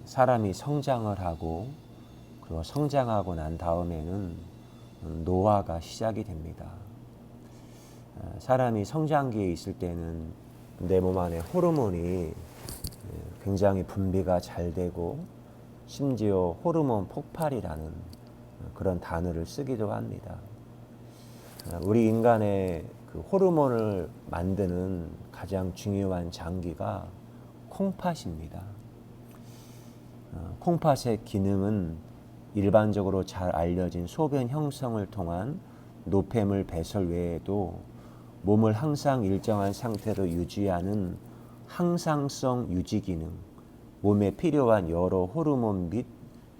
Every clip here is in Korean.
사람이 성장을 하고 그리고 성장하고 난 다음에는 노화가 시작이 됩니다. 사람이 성장기에 있을 때는 내 몸 안에 호르몬이 굉장히 분비가 잘 되고 심지어 호르몬 폭발이라는 그런 단어를 쓰기도 합니다. 우리 인간의 그 호르몬을 만드는 가장 중요한 장기가 콩팥입니다. 콩팥의 기능은 일반적으로 잘 알려진 소변 형성을 통한 노폐물 배설 외에도 몸을 항상 일정한 상태로 유지하는 항상성 유지 기능, 몸에 필요한 여러 호르몬 및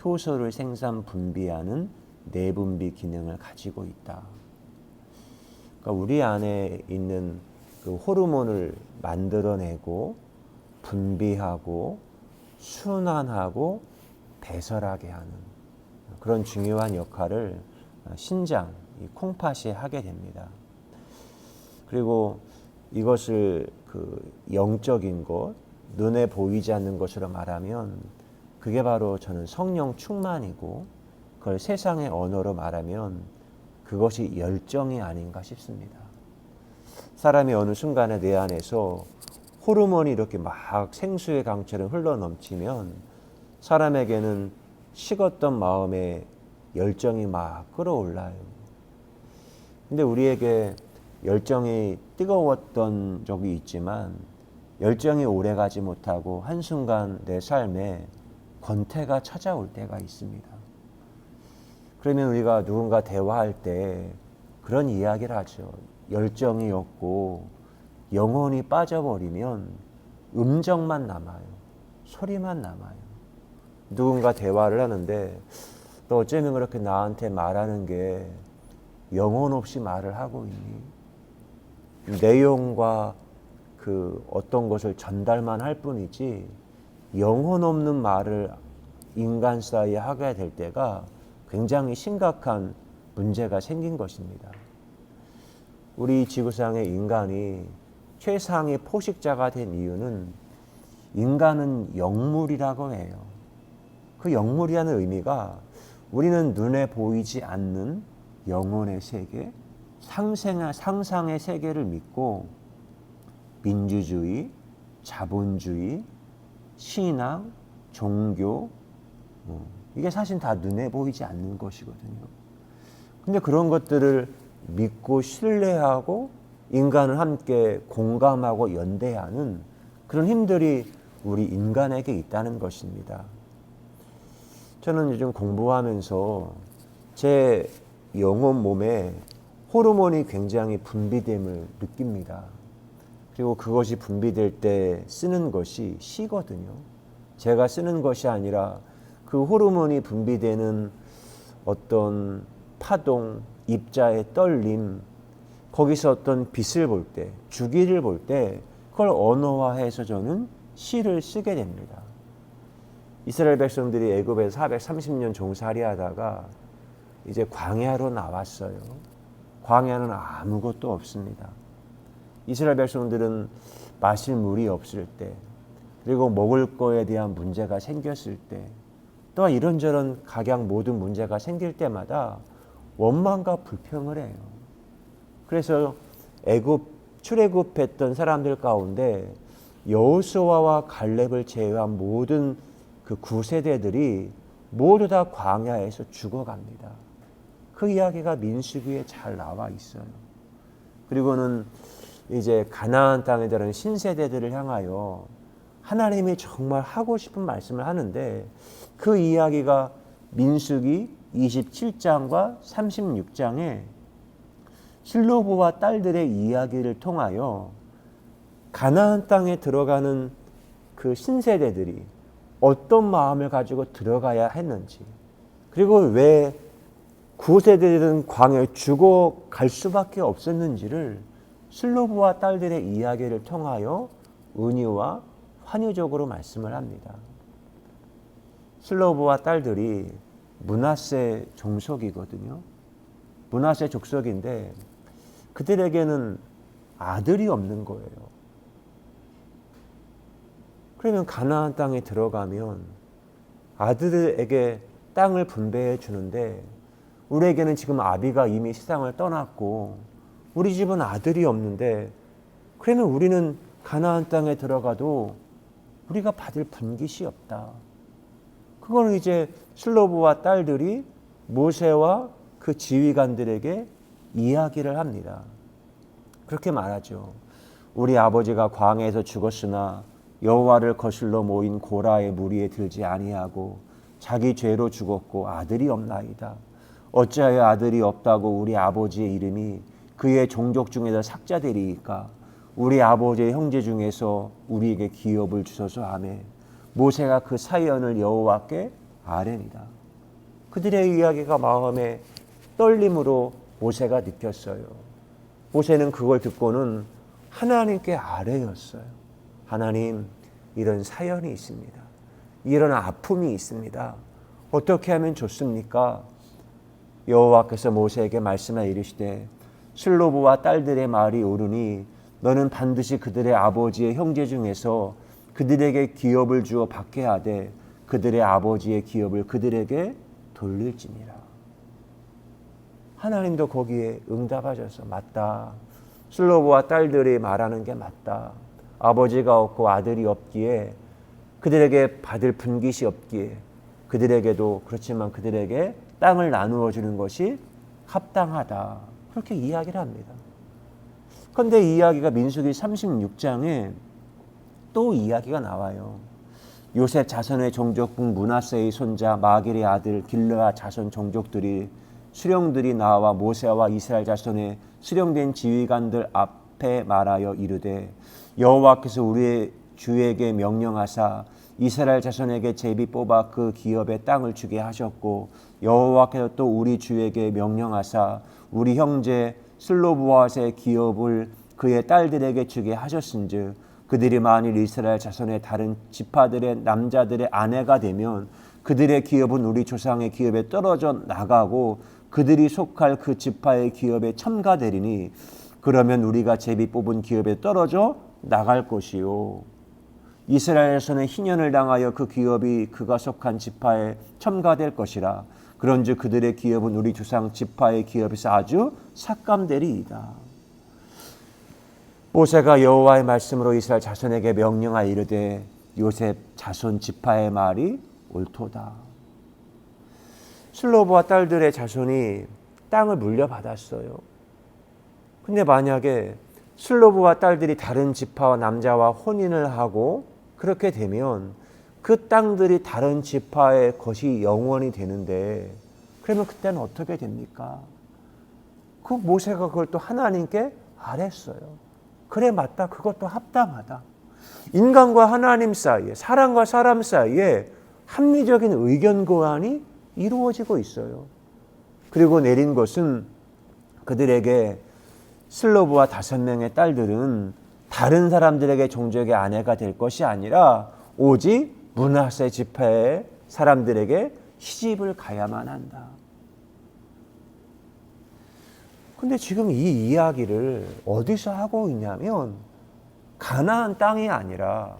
효소를 생산 분비하는 내분비 기능을 가지고 있다. 그러니까 우리 안에 있는 그 호르몬을 만들어내고 분비하고 순환하고 배설하게 하는 그런 중요한 역할을 신장, 이 콩팥이 하게 됩니다. 그리고 이것을 그 영적인 것, 눈에 보이지 않는 것으로 말하면 그게 바로 저는 성령 충만이고, 그걸 세상의 언어로 말하면 그것이 열정이 아닌가 싶습니다. 사람이 어느 순간에 내 안에서 호르몬이 이렇게 막 생수의 강처럼 흘러넘치면 사람에게는 식었던 마음에 열정이 막 끌어올라요. 근데 우리에게 열정이 뜨거웠던 적이 있지만 열정이 오래가지 못하고 한순간 내 삶에 권태가 찾아올 때가 있습니다. 그러면 우리가 누군가 대화할 때 그런 이야기를 하죠. 열정이 없고 영혼이 빠져버리면 음정만 남아요. 소리만 남아요. 누군가 대화를 하는데 너 어쩌면 그렇게 나한테 말하는 게 영혼 없이 말을 하고 있니? 내용과 그 어떤 것을 전달만 할 뿐이지 영혼 없는 말을 인간 사이에 하게 될 때가 굉장히 심각한 문제가 생긴 것입니다. 우리 지구상의 인간이 최상의 포식자가 된 이유는 인간은 영물이라고 해요. 그 영물이라는 의미가 우리는 눈에 보이지 않는 영혼의 세계, 상상의 세계를 믿고 민주주의, 자본주의, 신앙, 종교, 이게 사실 다 눈에 보이지 않는 것이거든요. 근데 그런 것들을 믿고 신뢰하고 인간을 함께 공감하고 연대하는 그런 힘들이 우리 인간에게 있다는 것입니다. 저는 요즘 공부하면서 제 영혼 몸에 호르몬이 굉장히 분비됨을 느낍니다. 그리고 그것이 분비될 때 쓰는 것이 시거든요. 제가 쓰는 것이 아니라 그 호르몬이 분비되는 어떤 파동, 입자의 떨림, 거기서 어떤 빛을 볼 때, 주기를 볼 때 그걸 언어화해서 저는 시를 쓰게 됩니다. 이스라엘 백성들이 애굽에서 430년 종살이하다가 이제 광야로 나왔어요. 광야는 아무것도 없습니다. 이스라엘 백성들은 마실 물이 없을 때, 그리고 먹을 거에 대한 문제가 생겼을 때, 또한 이런저런 각양 모든 문제가 생길 때마다 원망과 불평을 해요. 그래서 출애굽했던 사람들 가운데 여호수아와 갈렙을 제외한 모든 그 9세대들이 모두 다 광야에서 죽어갑니다. 그 이야기가 민수기에 잘 나와 있어요. 그리고는 이제 가나안 땅에 들어온 신세대들을 향하여 하나님이 정말 하고 싶은 말씀을 하는데 그 이야기가 민수기 27장과 36장에 실로보와 딸들의 이야기를 통하여 가나안 땅에 들어가는 그 신세대들이 어떤 마음을 가지고 들어가야 했는지, 그리고 왜 9세대들은 광야에 죽어갈 수밖에 없었는지를 실로보와 딸들의 이야기를 통하여 은유와 환유적으로 말씀을 합니다. 실로보와 딸들이 므낫세 종속이거든요. 므낫세 족속인데 그들에게는 아들이 없는 거예요. 그러면 가나안 땅에 들어가면 아들에게 땅을 분배해 주는데 우리에게는 지금 아비가 이미 세상을 떠났고 우리 집은 아들이 없는데 그러면 우리는 가나안 땅에 들어가도 우리가 받을 분깃이 없다. 그걸 이제 슬로브와 딸들이 모세와 그 지휘관들에게 이야기를 합니다. 그렇게 말하죠. 우리 아버지가 광야에서 죽었으나 여호와를 거슬러 모인 고라의 무리에 들지 아니하고 자기 죄로 죽었고 아들이 없나이다. 어찌하여 아들이 없다고 우리 아버지의 이름이 그의 종족 중에서 삭제되리이까. 우리 아버지의 형제 중에서 우리에게 기업을 주소서 하매 모세가 그 사연을 여호와께 아뢰니라. 그들의 이야기가 마음에 떨림으로 모세가 느꼈어요. 모세는 그걸 듣고는 하나님께 아뢰었어요. 하나님, 이런 사연이 있습니다. 이런 아픔이 있습니다. 어떻게 하면 좋습니까? 여호와께서 모세에게 말씀하여 이르시되 슬로브와 딸들의 말이 옳으니 너는 반드시 그들의 아버지의 형제 중에서 그들에게 기업을 주어 받게 하되 그들의 아버지의 기업을 그들에게 돌릴지니라. 하나님도 거기에 응답하셔서 맞다. 슬로브와 딸들이 말하는 게 맞다. 아버지가 없고 아들이 없기에 그들에게 받을 분깃이 없기에 그들에게도 그렇지만 그들에게 땅을 나누어 주는 것이 합당하다. 그렇게 이야기를 합니다. 그런데 이 이야기가 민수기 36장에 또 이야기가 나와요. 요셉 자손의 종족분 므낫세의 손자 마길의 아들 길르아 자손 종족들이 수령들이 나와 모세와 이스라엘 자손의 수령된 지휘관들 앞에 말하여 이르되 여호와께서 우리의 주에게 명령하사 이스라엘 자손에게 제비 뽑아 그 기업의 땅을 주게 하셨고 여호와께서 또 우리 주에게 명령하사 우리 형제 슬로브앗의 기업을 그의 딸들에게 주게 하셨은즉 그들이 만일 이스라엘 자손의 다른 지파들의 남자들의 아내가 되면 그들의 기업은 우리 조상의 기업에 떨어져 나가고 그들이 속할 그 지파의 기업에 첨가되리니 그러면 우리가 제비 뽑은 기업에 떨어져 나갈 것이요 이스라엘 자손의 희년을 당하여 그 기업이 그가 속한 지파에 첨가될 것이라. 그런즉 그들의 기업은 우리 조상 지파의 기업에서 아주 삭감되리이다. 모세가 여호와의 말씀으로 이스라엘 자손에게 명령하여 이르되 요셉 자손 지파의 말이 옳도다. 슬로브와 딸들의 자손이 땅을 물려받았어요. 근데 만약에 슬로브와 딸들이 다른 지파와 남자와 혼인을 하고 그렇게 되면 그 땅들이 다른 지파의 것이 영원히 되는데 그러면 그때는 어떻게 됩니까? 그 모세가 그걸 또 하나님께 아뢰었어요. 그래 맞다. 그것도 합당하다. 인간과 하나님 사이에 사람과 사람 사이에 합리적인 의견 교환이 이루어지고 있어요. 그리고 내린 것은 그들에게 슬로브와 5명의 딸들은 다른 사람들에게 종족의 아내가 될 것이 아니라 오직 므낫세 지파의 사람들에게 시집을 가야만 한다. 근데 지금 이 이야기를 어디서 하고 있냐면 가나안 땅이 아니라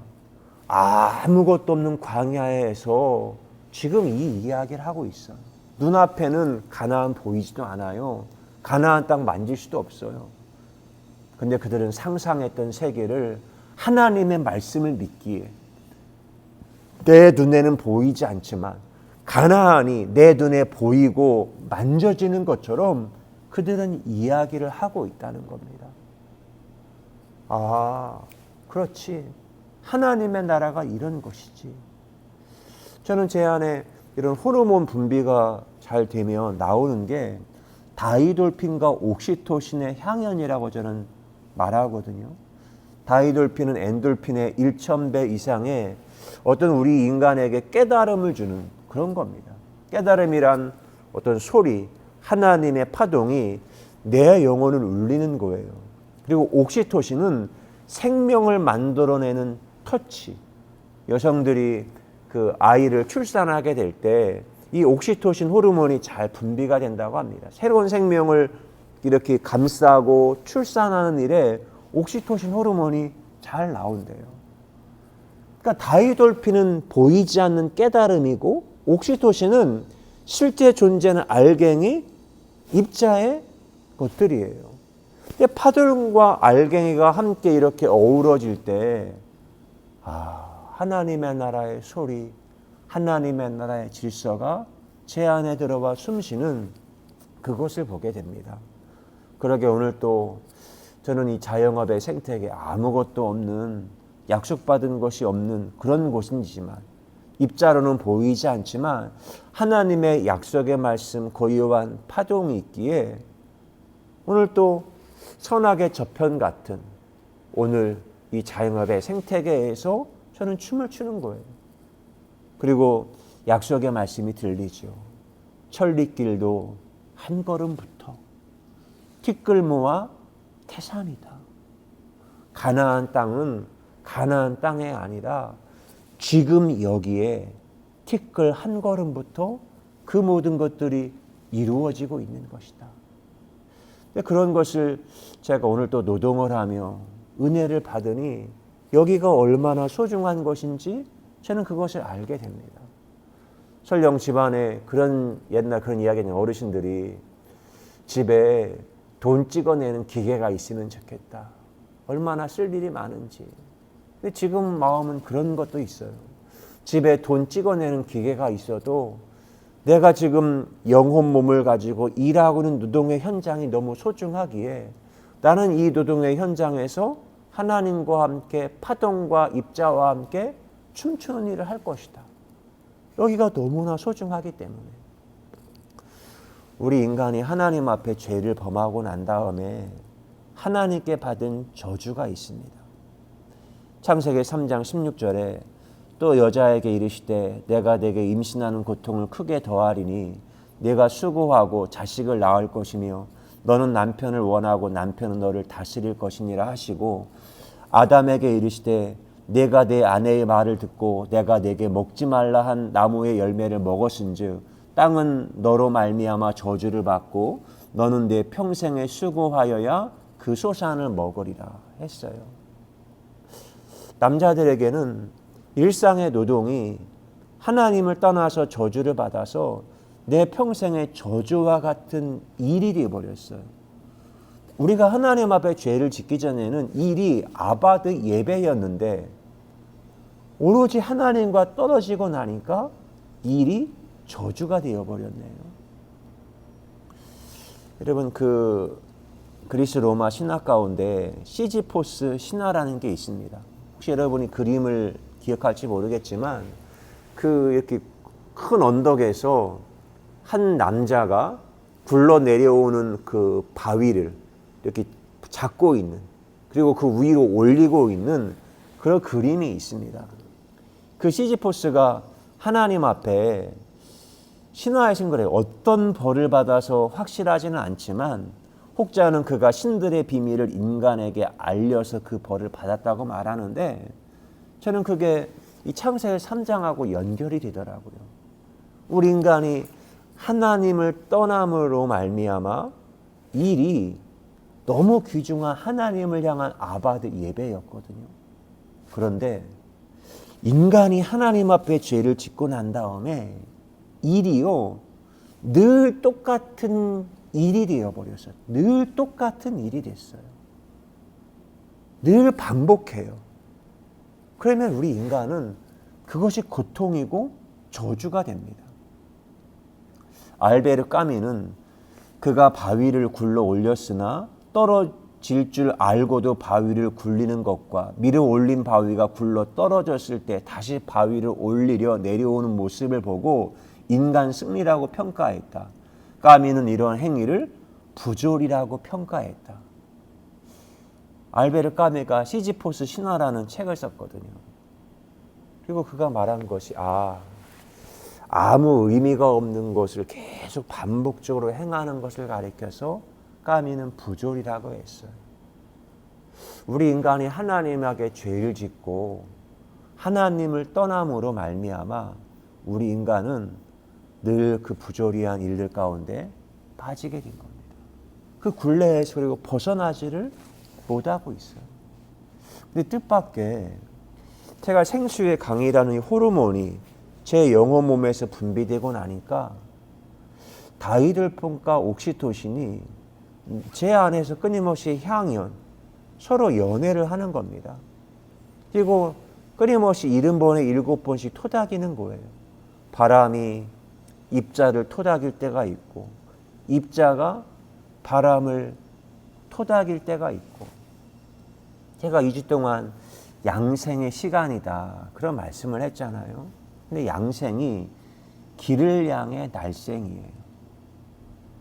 아무것도 없는 광야에서 지금 이 이야기를 하고 있어요. 눈앞에는 가나안 보이지도 않아요. 가나안 땅 만질 수도 없어요. 근데 그들은 상상했던 세계를 하나님의 말씀을 믿기에 내 눈에는 보이지 않지만 가나안이 내 눈에 보이고 만져지는 것처럼 그들은 이야기를 하고 있다는 겁니다. 아, 그렇지. 하나님의 나라가 이런 것이지. 저는 제 안에 이런 호르몬 분비가 잘 되면 나오는 게 다이돌핀과 옥시토신의 향연이라고 저는 말하거든요. 다이돌핀은 엔돌핀의 1000배 이상의 어떤 우리 인간에게 깨달음을 주는 그런 겁니다. 깨달음이란 어떤 소리, 하나님의 파동이 내 영혼을 울리는 거예요. 그리고 옥시토신은 생명을 만들어내는 터치. 여성들이 그 아이를 출산하게 될 때 이 옥시토신 호르몬이 잘 분비가 된다고 합니다. 새로운 생명을 이렇게 감싸고 출산하는 일에 옥시토신 호르몬이 잘 나온대요. 그러니까 다이돌핀은 보이지 않는 깨달음이고 옥시토신은 실제 존재하는 알갱이, 입자의 것들이에요. 근데 파도과 알갱이가 함께 이렇게 어우러질 때 하나님의 나라의 소리, 하나님의 나라의 질서가 제 안에 들어와 숨쉬는 그것을 보게 됩니다. 그러게 오늘 또 저는 이 자영업의 생태계 아무것도 없는 약속받은 것이 없는 그런 곳이지만 입자로는 보이지 않지만 하나님의 약속의 말씀 고요한 파동이 있기에 오늘 또 선악의 저편 같은 오늘 이 자영업의 생태계에서 저는 춤을 추는 거예요. 그리고 약속의 말씀이 들리죠. 천리길도 한 걸음부터 티끌모아 태산이다. 가나안 땅은 가나안 땅이 아니라 지금 여기에 티끌 한 걸음부터 그 모든 것들이 이루어지고 있는 것이다. 그런 것을 제가 오늘 또 노동을 하며 은혜를 받으니 여기가 얼마나 소중한 것인지 저는 그것을 알게 됩니다. 설령 집안에 옛날 그런 이야기는 어르신들이 집에 돈 찍어내는 기계가 있으면 좋겠다. 얼마나 쓸 일이 많은지. 근데 지금 마음은 그런 것도 있어요. 집에 돈 찍어내는 기계가 있어도 내가 지금 영혼 몸을 가지고 일하고 있는 노동의 현장이 너무 소중하기에 나는 이 노동의 현장에서 하나님과 함께 파동과 입자와 함께 춤추는 일을 할 것이다. 여기가 너무나 소중하기 때문에 우리 인간이 하나님 앞에 죄를 범하고 난 다음에 하나님께 받은 저주가 있습니다. 창세기 3장 16절에 또 여자에게 이르시되 내가 네게 임신하는 고통을 크게 더하리니 네가 수고하고 자식을 낳을 것이며 너는 남편을 원하고 남편은 너를 다스릴 것이니라 하시고 아담에게 이르시되 내가 내 아내의 말을 듣고 내가 네게 먹지 말라 한 나무의 열매를 먹었은즉 땅은 너로 말미암아 저주를 받고 너는 내 평생에 수고하여야 그 소산을 먹으리라 했어요. 남자들에게는 일상의 노동이 하나님을 떠나서 저주를 받아서 내 평생의 저주와 같은 일이 되어버렸어요. 우리가 하나님 앞에 죄를 짓기 전에는 일이 아바드 예배였는데 오로지 하나님과 떨어지고 나니까 일이 저주가 되어버렸네요. 여러분 그리스 로마 신화 가운데 시지포스 신화라는 게 있습니다. 혹시 여러분이 그림을 기억할지 모르겠지만 이렇게 큰 언덕에서 한 남자가 굴러 내려오는 그 바위를 이렇게 잡고 있는 그리고 그 위로 올리고 있는 그런 그림이 있습니다. 그 시지포스가 하나님 앞에 신화에서는 그래요. 어떤 벌을 받아서 확실하지는 않지만 혹자는 그가 신들의 비밀을 인간에게 알려서 그 벌을 받았다고 말하는데 저는 그게 이 창세기 3장하고 연결이 되더라고요. 우리 인간이 하나님을 떠남으로 말미암아 일이 너무 귀중한 하나님을 향한 아바드 예배였거든요. 그런데 인간이 하나님 앞에 죄를 짓고 난 다음에 일이요 늘 똑같은 일이 되어버렸어요. 늘 똑같은 일이 됐어요. 늘 반복해요. 그러면 우리 인간은 그것이 고통이고 저주가 됩니다. 알베르 까미는 그가 바위를 굴러 올렸으나 떨어질 줄 알고도 바위를 굴리는 것과 밀어 올린 바위가 굴러 떨어졌을 때 다시 바위를 올리려 내려오는 모습을 보고 인간 승리라고 평가했다. 까미는 이런 행위를 부조리라고 평가했다. 알베르 까미가 시지포스 신화라는 책을 썼거든요. 그리고 그가 말한 것이 아무 의미가 없는 것을 계속 반복적으로 행하는 것을 가리켜서 까미는 부조리라고 했어요. 우리 인간이 하나님에게 죄를 짓고 하나님을 떠남으로 말미암아 우리 인간은 늘 그 부조리한 일들 가운데 빠지게 된 겁니다. 그 굴레에서 그리고 벗어나지를 못하고 있어요. 근데 뜻밖의 제가 생수의 강이라는 호르몬이 제 영혼 몸에서 분비되고 나니까 다이돌폰과 옥시토신이 제 안에서 끊임없이 향연, 서로 연애를 하는 겁니다. 그리고 끊임없이 70번에 7번씩 토닥이는 거예요. 바람이 입자를 토닥일 때가 있고 입자가 바람을 토닥일 때가 있고, 제가 2주 동안 양생의 시간이다 그런 말씀을 했잖아요. 근데 양생이 길을 향해 날생이에요.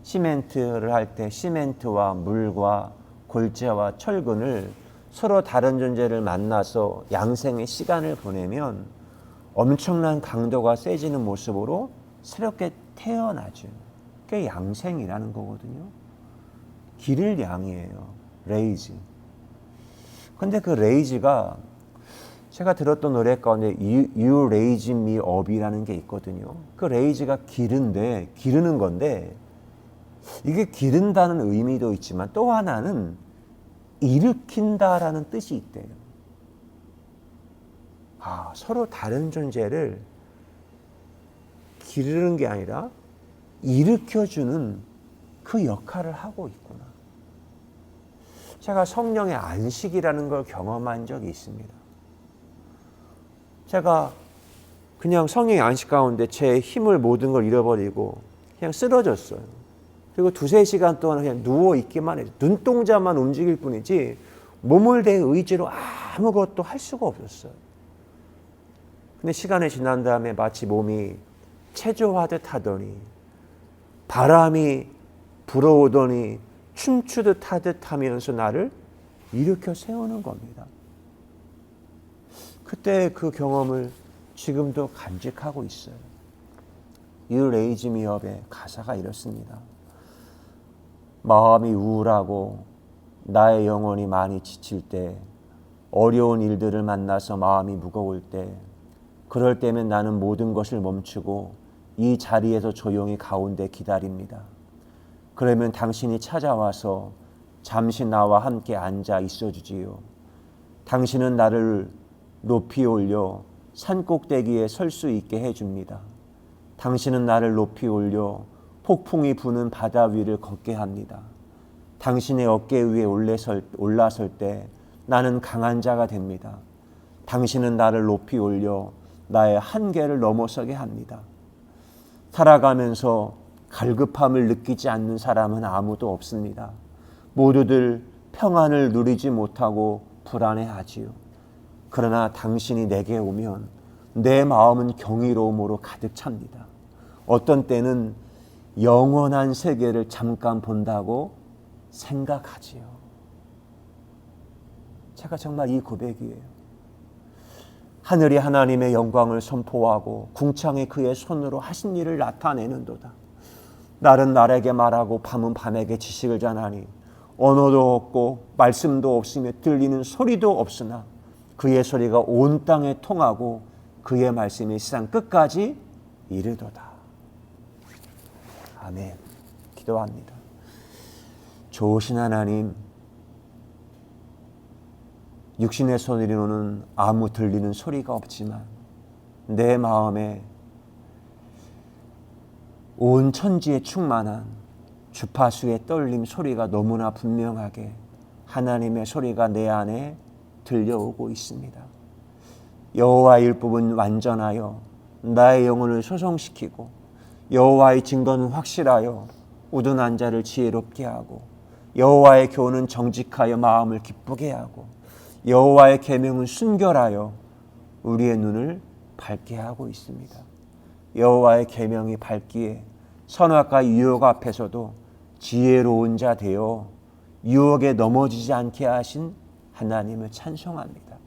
시멘트를 할 때 시멘트와 물과 골재와 철근을 서로 다른 존재를 만나서 양생의 시간을 보내면 엄청난 강도가 세지는 모습으로 새롭게 태어나죠. 그게 양생이라는 거거든요. 길을 향이에요. 레이즈. 근데 그 레이즈가 제가 들었던 노래 가운데 You Raise Me Up이라는 게 있거든요. 그 레이즈가 기른데, 기르는 건데, 이게 기른다는 의미도 있지만 또 하나는 일으킨다라는 뜻이 있대요. 서로 다른 존재를 기르는 게 아니라 일으켜주는 그 역할을 하고 있구나. 제가 성령의 안식이라는 걸 경험한 적이 있습니다. 제가 그냥 성령의 안식 가운데 제 힘을 모든 걸 잃어버리고 그냥 쓰러졌어요. 그리고 2-3시간 동안 그냥 누워있기만 해요. 눈동자만 움직일 뿐이지 몸을 대 의지로 아무것도 할 수가 없었어요. 근데 시간이 지난 다음에 마치 몸이 체조하듯 하더니 바람이 불어오더니 춤추듯 하듯 하면서 나를 일으켜 세우는 겁니다. 그때 그 경험을 지금도 간직하고 있어요. You Raise Me Up의 가사가 이렇습니다. 마음이 우울하고 나의 영혼이 많이 지칠 때, 어려운 일들을 만나서 마음이 무거울 때, 그럴 때면 나는 모든 것을 멈추고 이 자리에서 조용히 가운데 기다립니다. 그러면 당신이 찾아와서 잠시 나와 함께 앉아 있어주지요. 당신은 나를 높이 올려 산꼭대기에 설 수 있게 해줍니다. 당신은 나를 높이 올려 폭풍이 부는 바다 위를 걷게 합니다. 당신의 어깨 위에 올라설 때 나는 강한 자가 됩니다. 당신은 나를 높이 올려 나의 한계를 넘어서게 합니다. 살아가면서 갈급함을 느끼지 않는 사람은 아무도 없습니다. 모두들 평안을 누리지 못하고 불안해하지요. 그러나 당신이 내게 오면 내 마음은 경이로움으로 가득 찹니다. 어떤 때는 영원한 세계를 잠깐 본다고 생각하지요. 제가 정말 이 고백이에요. 하늘이 하나님의 영광을 선포하고 궁창이 그의 손으로 하신 일을 나타내는도다. 날은 날에게 말하고 밤은 밤에게 지식을 전하니 언어도 없고 말씀도 없으며 들리는 소리도 없으나 그의 소리가 온 땅에 통하고 그의 말씀이 세상 끝까지 이르도다. 아멘. 기도합니다. 좋으신 하나님, 육신의 소리로는 아무 들리는 소리가 없지만 내 마음에 온 천지에 충만한 주파수의 떨림 소리가 너무나 분명하게 하나님의 소리가 내 안에 들려오고 있습니다. 여호와의 율법은 완전하여 나의 영혼을 소성시키고 여호와의 증거는 확실하여 우둔한 자를 지혜롭게 하고 여호와의 교훈은 정직하여 마음을 기쁘게 하고 여호와의 계명은 순결하여 우리의 눈을 밝게 하고 있습니다. 여호와의 계명이 밝기에 선악과 유혹 앞에서도 지혜로운 자 되어 유혹에 넘어지지 않게 하신 하나님을 찬송합니다.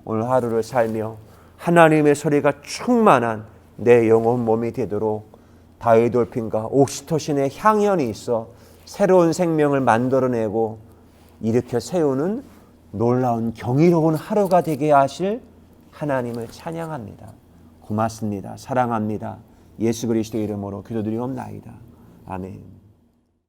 오늘 하루를 살며 하나님의 소리가 충만한 내 영혼 몸이 되도록 다이돌핀과 옥시토신의 향연이 있어 새로운 생명을 만들어내고 일으켜 세우는 놀라운 경이로운 하루가 되게 하실 하나님을 찬양합니다. 고맙습니다. 사랑합니다. 예수 그리스도의 이름으로 기도드리옵나이다. 아멘.